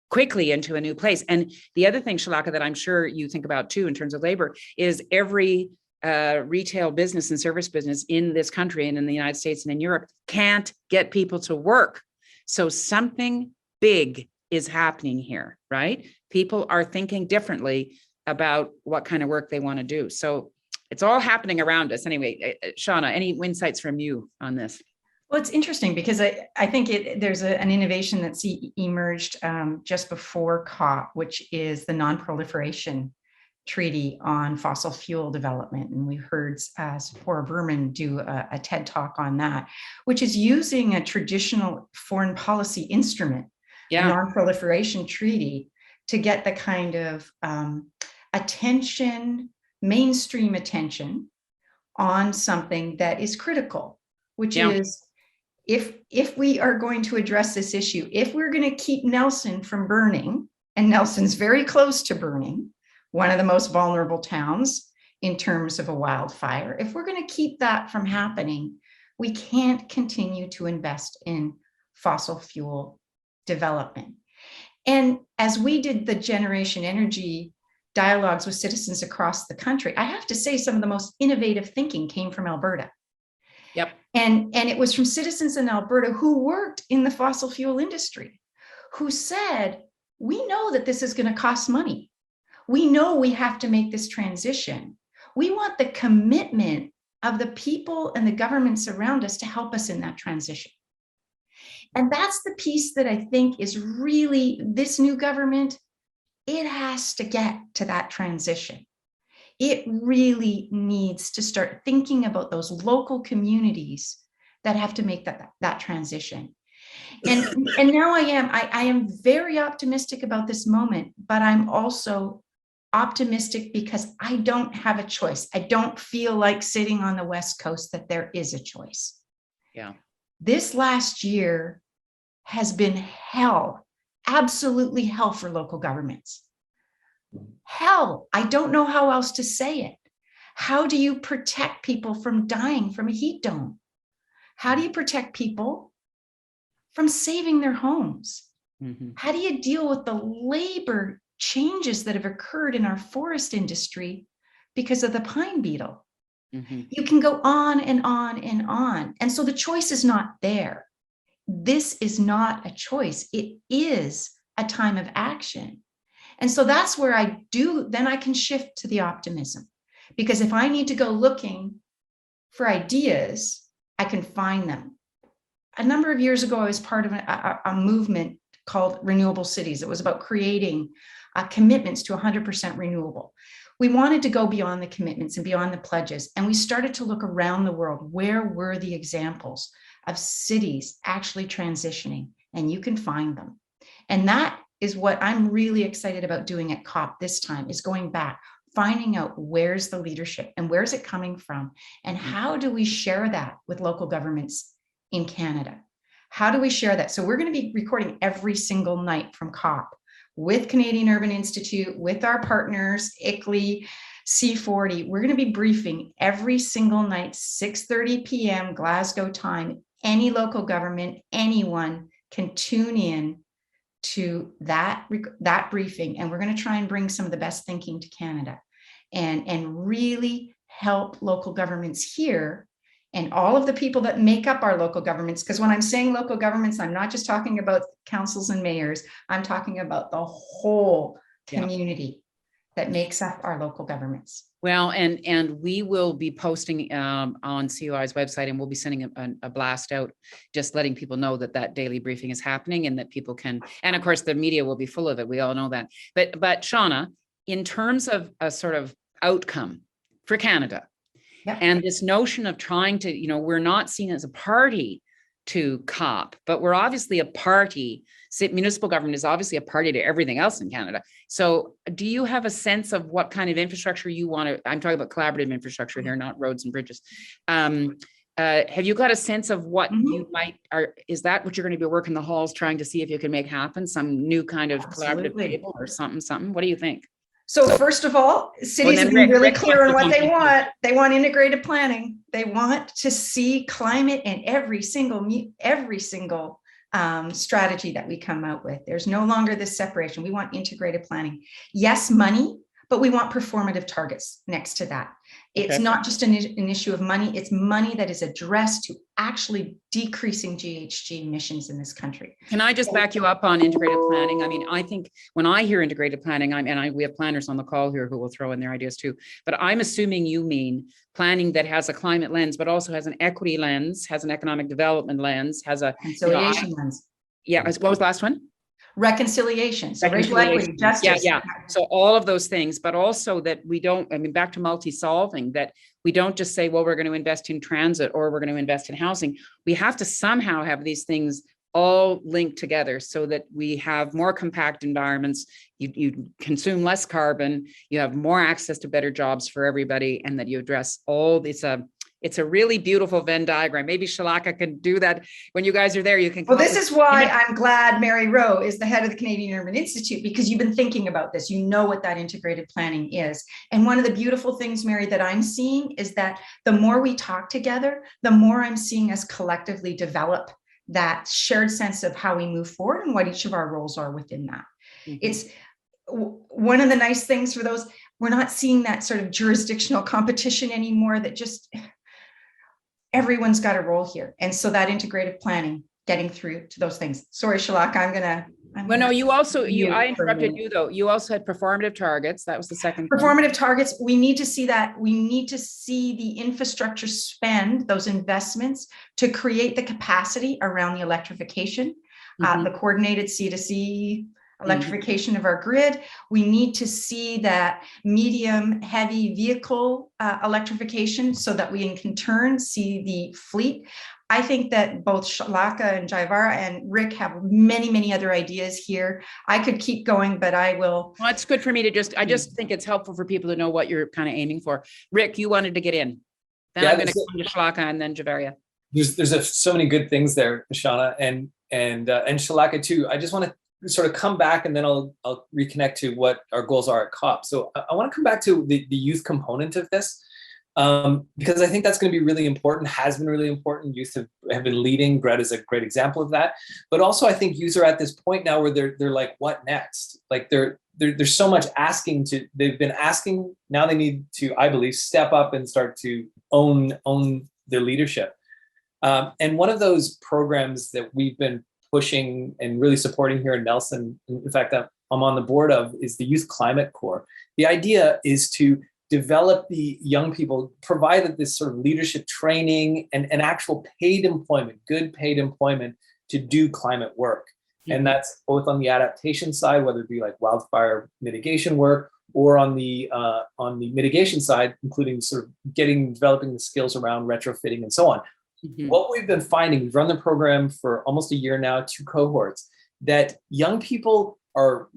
quickly into a new place? And the other thing, Shlaka, that I'm sure you think about too in terms of labor is every retail business and service business in this country and in the United States and in Europe can't get people to work. So something big is happening here, right? People are thinking differently about what kind of work they want to do. So it's all happening around us. Anyway, Shauna, any insights from you on this? Well, it's interesting because I think there's an innovation that's emerged just before COP, which is the non-proliferation treaty on fossil fuel development. And we heard Sephora Berman do a TED talk on that, which is using a traditional foreign policy instrument, the non-proliferation treaty, to get the kind of attention, mainstream attention on something that is critical, which is, if we are going to address this issue, if we're going to keep Nelson from burning, and Nelson's very close to burning, one of the most vulnerable towns in terms of a wildfire, if we're going to keep that from happening, we can't continue to invest in fossil fuel development. And as we did the generation energy dialogues with citizens across the country, I have to say some of the most innovative thinking came from Alberta. Yep. And it was from citizens in Alberta who worked in the fossil fuel industry, who said, we know that this is going to cost money. We know we have to make this transition. We want the commitment of the people and the governments around us to help us in that transition. And that's the piece that I think is really this new government, it has to get to that transition. It really needs to start thinking about those local communities that have to make that transition. And now I am very optimistic about this moment, but I'm also optimistic because I don't have a choice. I don't feel like sitting on the West Coast that there is a choice. Yeah. This last year has been hell, absolutely hell for local governments. Hell, I don't know how else to say it. How do you protect people from dying from a heat dome? How do you protect people from saving their homes? Mm-hmm. How do you deal with the labor changes that have occurred in our forest industry because of the pine beetle? Mm-hmm. You can go on and on and on. And so the choice is not there. This is not a choice. It is a time of action. And so that's where then I can shift to the optimism. Because if I need to go looking for ideas, I can find them. A number of years ago, I was part of a movement called Renewable Cities. It was about creating commitments to 100% renewable. We wanted to go beyond the commitments and beyond the pledges. And we started to look around the world. Where were the examples of cities actually transitioning? And you can find them. And that is what I'm really excited about doing at COP this time, is going back, finding out where's the leadership and where's it coming from, and how do we share that with local governments in Canada? How do we share that? So we're going to be recording every single night from COP with Canadian Urban Institute, with our partners, ICLEI, C40. We're going to be briefing every single night, 6:30 p.m. Glasgow time. Any local government, anyone can tune in to that briefing, and we're going to try and bring some of the best thinking to Canada and really help local governments here and all of the people that make up our local governments. Because when I'm saying local governments, I'm not just talking about councils and mayors. I'm talking about the whole community that makes up our local governments. Well, and we will be posting on COI's website, and we'll be sending a blast out, just letting people know that daily briefing is happening, and that people can, and of course the media will be full of it. We all know that. But Shauna, in terms of a sort of outcome for Canada, and this notion of trying to, we're not seen as a party to COP, but we're obviously a party. Municipal government is obviously a party to everything else in Canada. So do you have a sense of what kind of infrastructure you want to, I'm talking about collaborative infrastructure here, not roads and bridges. Have you got a sense of what you is that what you're going to be working the halls trying to see if you can make happen? Some new kind of collaborative table or something? What do you think? So first of all, cities have been really clear on what they want. They want integrated planning. They want to see climate in every single strategy that we come out with. There's no longer this separation. We want integrated planning. Yes, money, but we want performative targets next to that. It's not just an issue of money. It's money that is addressed to actually decreasing GHG emissions in this country. Can I just back you up on integrated planning? I mean, I think when I hear integrated planning, we have planners on the call here who will throw in their ideas too, but I'm assuming you mean planning that has a climate lens, but also has an equity lens, has an economic development lens, has a reconciliation lens. Yeah. What was the last one? Reconciliation. So racial equity, justice. Yeah. So all of those things, but also that we don't, back to multi-solving, that we don't just say, well, we're going to invest in transit or we're going to invest in housing. We have to somehow have these things all linked together so that we have more compact environments, you consume less carbon, you have more access to better jobs for everybody, and that you address all this, It's a really beautiful Venn diagram. Maybe Shalaka can do that when you guys are there. You can. Well, this is why I'm glad Mary Rowe is the head of the Canadian Urban Institute, because you've been thinking about this. You know what that integrated planning is. And one of the beautiful things, Mary, that I'm seeing is that the more we talk together, the more I'm seeing us collectively develop that shared sense of how we move forward and what each of our roles are within that. It's one of the nice things for those, we're not seeing that sort of jurisdictional competition anymore, that just everyone's got a role here. And so that integrated planning, getting through to those things. Sorry, Shalaka, I interrupted you though. You also had performative targets. That was the second performative targets. We need to see that. We need to see the infrastructure spend, those investments, to create the capacity around the electrification, the coordinated C2C electrification of our grid. We need to see that medium heavy vehicle electrification, so that we can turn see the fleet. I think that both Shalaka and Jaivara and Rick have many, many other ideas here. I could keep going, but I will. Well, it's good for me to I just think it's helpful for people to know what you're kind of aiming for. Rick, you wanted to get in. Then I'm going to come to Shalaka and then Javaria. There's so many good things there, Shauna, and Shalaka too. I just want to sort of come back, and then I'll reconnect to what our goals are at COP. So I want to come back to the youth component of this, because I think that's going to be really important, has been really important. Youth have been leading. Greta's a great example of that. But also I think youth are at this point now where they're like, what next? Like there's so much they've been asking, now they need to, I believe, step up and start to own their leadership. And one of those programs that we've been pushing and really supporting here in Nelson, in fact, I'm on the board of, is the Youth Climate Corps. The idea is to develop the young people, provide this sort of leadership training and actual paid employment, good paid employment to do climate work. And that's both on the adaptation side, whether it be like wildfire mitigation work, or on the mitigation side, including sort of developing the skills around retrofitting and so on. What we've been finding, we've run the program for almost a year now, 2 cohorts, that young people are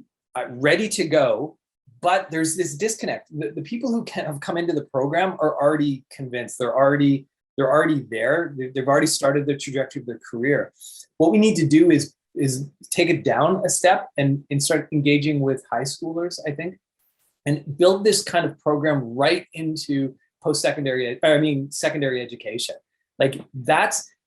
ready to go, but there's this disconnect. The people who have come into the program are already convinced. They're already there. They've already started the trajectory of their career. What we need to do is take it down a step and start engaging with high schoolers, I think, and build this kind of program right into secondary education. Like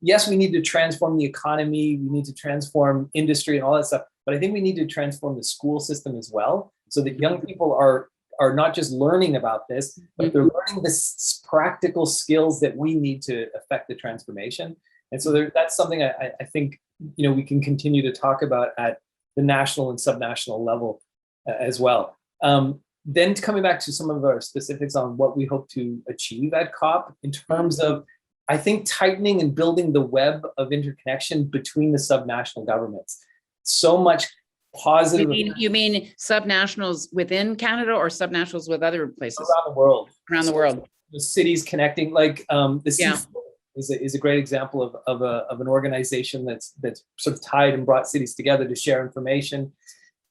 yes, we need to transform the economy, we need to transform industry and all that stuff, but I think we need to transform the school system as well, so that young people are not just learning about this, but they're learning the practical skills that we need to affect the transformation. And so that's something I think we can continue to talk about at the national and subnational level as well. Then coming back to some of our specifics on what we hope to achieve at COP in terms of, I think, tightening and building the web of interconnection between the subnational governments. So much positive. You mean subnationals within Canada or subnationals with other places? Around the world. Around the world. The cities connecting, like the C4 is a great example of an organization that's sort of tied and brought cities together to share information.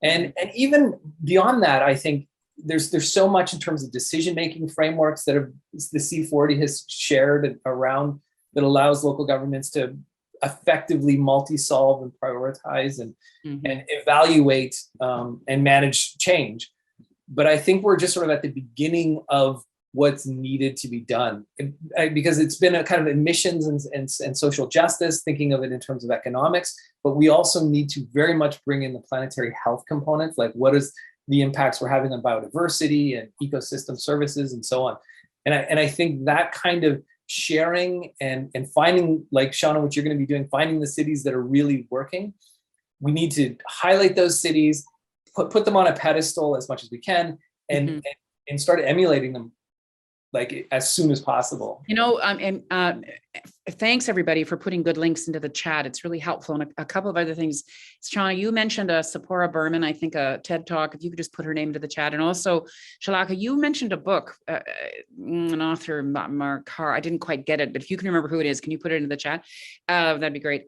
And even beyond that, I think there's so much in terms of decision-making frameworks that the C40 has shared around, that allows local governments to effectively multi-solve and prioritize and evaluate and manage change. But I think we're just sort of at the beginning of what's needed to be done, because it's been a kind of emissions and social justice, thinking of it in terms of economics, but we also need to very much bring in the planetary health components, like what is the impacts we're having on biodiversity and ecosystem services and so on. And I think that kind of sharing and finding, like Shauna, what you're going to be doing, finding the cities that are really working. We need to highlight those cities, put them on a pedestal as much as we can, and start emulating them like as soon as possible. Thanks everybody for putting good links into the chat. It's really helpful. And a couple of other things. Shauna, you mentioned Sephora Berman, I think a TED Talk, if you could just put her name into the chat. And also, Shalaka, you mentioned a book, an author, Mark Carr. I didn't quite get it, but if you can remember who it is, can you put it into the chat? That'd be great.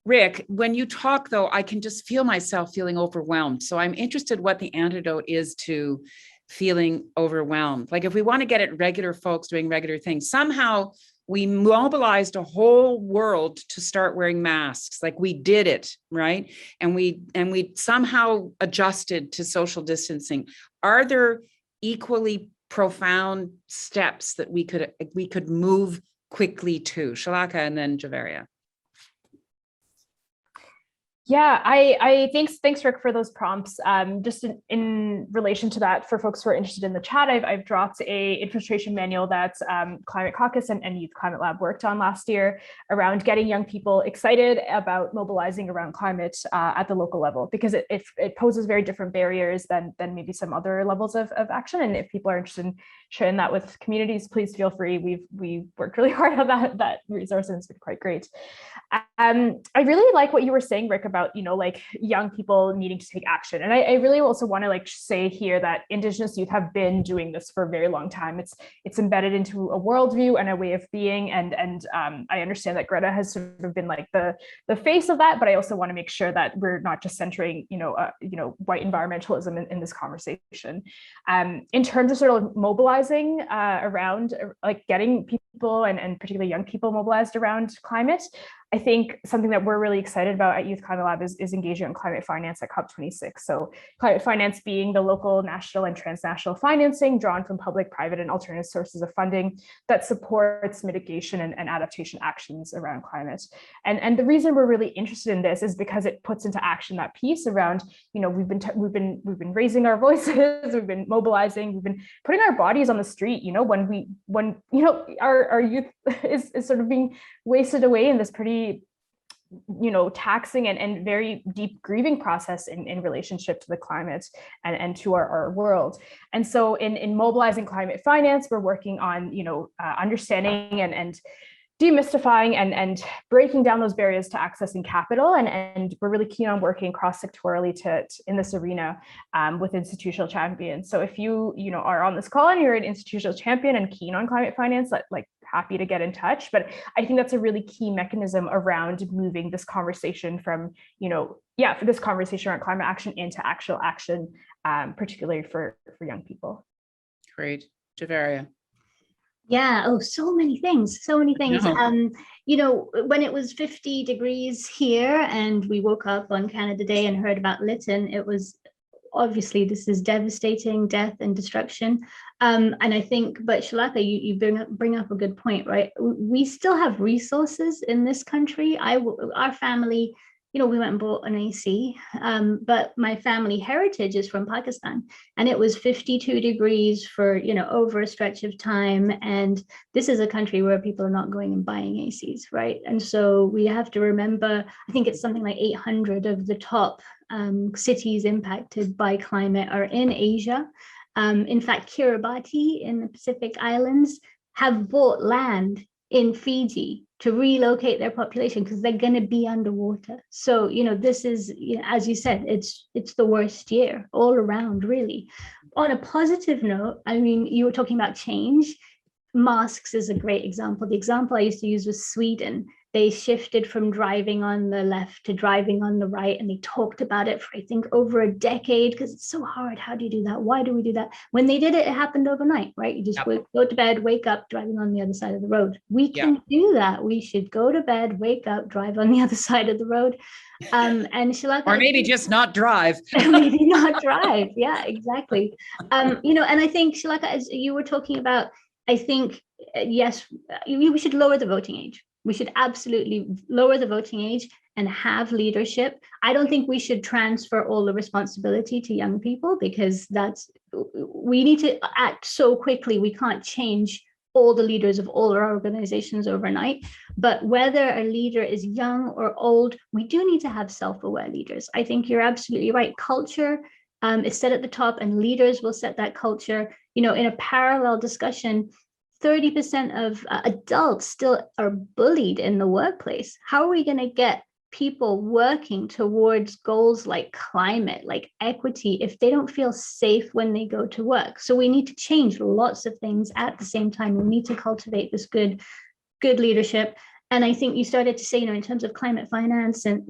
Rick, when you talk though, I can just feel myself feeling overwhelmed. So I'm interested what the antidote is to feeling overwhelmed. Like if we want to get at regular folks doing regular things, somehow we mobilized a whole world to start wearing masks. Like we did it, right? And we somehow adjusted to social distancing. Are there equally profound steps that we could move quickly to? Shalaka and then Javeria. Yeah, I thanks Rick for those prompts. Just in relation to that, for folks who are interested in the chat, I've dropped a infiltration manual that Climate Caucus and Youth Climate Lab worked on last year around getting young people excited about mobilizing around climate at the local level, because it poses very different barriers than maybe some other levels of action. And if people are interested in sharing that with communities, please feel free. We've worked really hard on that resource, and it's been quite great. I really like what you were saying, Rick, about, like young people needing to take action. And I really also want to say here that Indigenous youth have been doing this for a very long time. It's embedded into a worldview and a way of being. And I understand that Greta has sort of been like the face of that, but I also want to make sure that we're not just centering, white environmentalism in this conversation. In terms of sort of mobilizing around, like getting people and particularly young people mobilized around climate, I think something that we're really excited about at Youth Climate Lab is engaging on climate finance at COP26. So climate finance being the local, national, and transnational financing drawn from public, private, and alternative sources of funding that supports mitigation and adaptation actions around climate. And the reason we're really interested in this is because it puts into action that piece around, we've been raising our voices, we've been mobilizing, we've been putting our bodies on the street. When our youth is sort of being wasted away in this pretty taxing and very deep grieving process in relationship to the climate and to our world. And so in mobilizing climate finance, we're working on understanding and demystifying and breaking down those barriers to accessing capital. And we're really keen on working cross-sectorally in this arena with institutional champions. So if you are on this call and you're an institutional champion and keen on climate finance, happy to get in touch. But I think that's a really key mechanism around moving this conversation from, for this conversation around climate action into actual action, particularly for young people. Great. Javeria. Yeah. Oh, so many things. When it was 50 degrees here and we woke up on Canada Day and heard about Lytton, it was obviously this is devastating, death and destruction. And I think, but Shalaka, you bring up a good point, right? We still have resources in this country. Our family, we went and bought an AC, but my family heritage is from Pakistan, and it was 52 degrees for, over a stretch of time. And this is a country where people are not going and buying ACs, right? And so we have to remember, I think it's something like 800 of the top cities impacted by climate are in Asia. In fact, Kiribati in the Pacific Islands have bought land in Fiji to relocate their population because they're going to be underwater. So, this is, as you said, it's the worst year all around, really. On a positive note, you were talking about change. Masks is a great example. The example I used to use was Sweden. They shifted from driving on the left to driving on the right, and they talked about it for, I think, over a decade, because it's so hard. How do you do that? Why do we do that? When they did it, it happened overnight, right? You just go to bed, wake up, driving on the other side of the road. We can do that. We should go to bed, wake up, drive on the other side of the road. And Shalaka, or maybe just not drive. Maybe not drive. Yeah, exactly. And I think, Shalaka, as you were talking about, I think, yes, we should lower the voting age. We should absolutely lower the voting age and have leadership. I don't think we should transfer all the responsibility to young people, because we need to act so quickly. We can't change all the leaders of all our organizations overnight. But whether a leader is young or old, we do need to have self-aware leaders. I think you're absolutely right. Culture is set at the top, and leaders will set that culture. In a parallel discussion, 30% of adults still are bullied in the workplace. How are we going to get people working towards goals like climate, like equity, if they don't feel safe when they go to work? So we need to change lots of things at the same time. We need to cultivate this good leadership. And I think you started to say, in terms of climate finance, and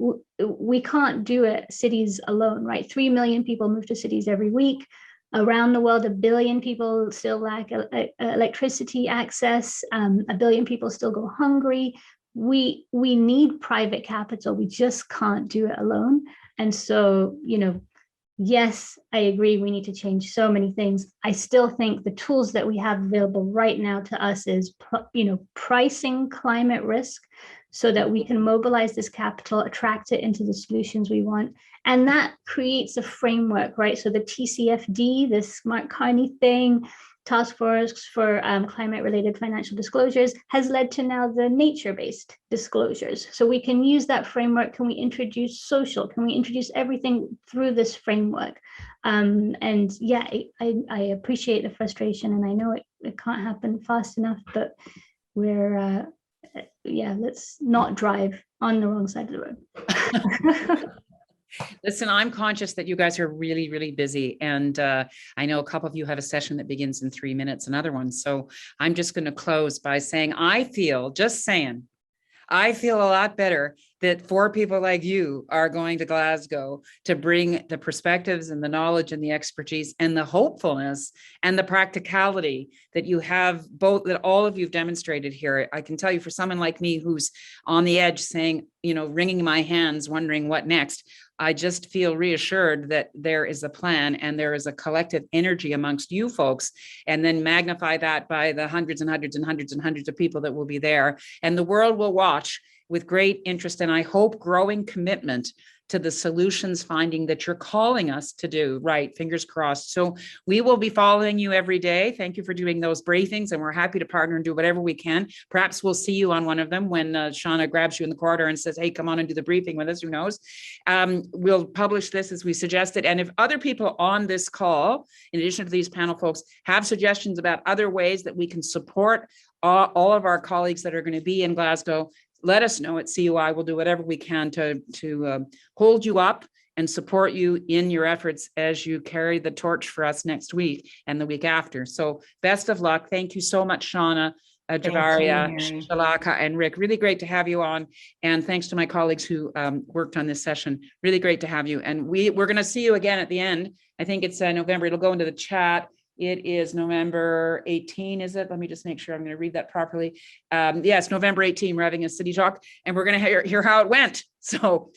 we can't do it cities alone, right? 3 million people move to cities every week. Around the world, 1 billion people still lack electricity access. 1 billion people still go hungry. We need private capital. We just can't do it alone. And so, yes, I agree. We need to change so many things. I still think the tools that we have available right now to us is, pricing climate risk so that we can mobilize this capital, attract it into the solutions we want. And that creates a framework, right? So the TCFD, this Mark Carney thing, Task Force for Climate-Related Financial Disclosures, has led to now the nature-based disclosures. So we can use that framework. Can we introduce social? Can we introduce everything through this framework? And yeah, I appreciate the frustration, and I know it can't happen fast enough, but we're, let's not drive on the wrong side of the road. Listen, I'm conscious that you guys are really, really busy. And I know a couple of you have a session that begins in 3 minutes, another one. So I'm just going to close by saying, I feel a lot better that 4 people like you are going to Glasgow to bring the perspectives and the knowledge and the expertise and the hopefulness and the practicality that you have, both, that all of you've demonstrated here. I can tell you, for someone like me who's on the edge saying, wringing my hands, wondering what next, I just feel reassured that there is a plan and there is a collective energy amongst you folks, and then magnify that by the hundreds and hundreds and hundreds and hundreds of people that will be there. And the world will watch with great interest, and I hope growing commitment to the solutions finding that you're calling us to do, right? Fingers crossed. So we will be following you every day. Thank you for doing those briefings, and we're happy to partner and do whatever we can. Perhaps we'll see you on one of them when Shauna grabs you in the corridor and says, hey, come on and do the briefing with us, who knows? We'll publish this as we suggested. And if other people on this call, in addition to these panel folks, have suggestions about other ways that we can support all of our colleagues that are going to be in Glasgow, let us know at CUI. We'll do whatever we can to hold you up and support you in your efforts as you carry the torch for us next week and the week after. So best of luck. Thank you so much, Shauna, Javaria, Shalaka, and Rick. Really great to have you on. And thanks to my colleagues who worked on this session. Really great to have you. And we're going to see you again at the end. I think it's November. It'll go into the chat. It is November 18, is it? Let me just make sure I'm going to read that properly. Yes, November 18, we're having a city talk, and we're going to hear how it went. So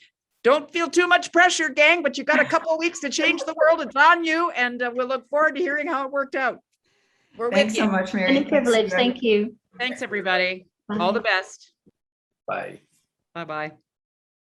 don't feel too much pressure, gang, but you've got a couple of weeks to change the world. It's on you, and we'll look forward to hearing how it worked out. Thanks so much, Mary. Any privilege. Thank you. Thanks, everybody. Bye. All the best. Bye. Bye-bye.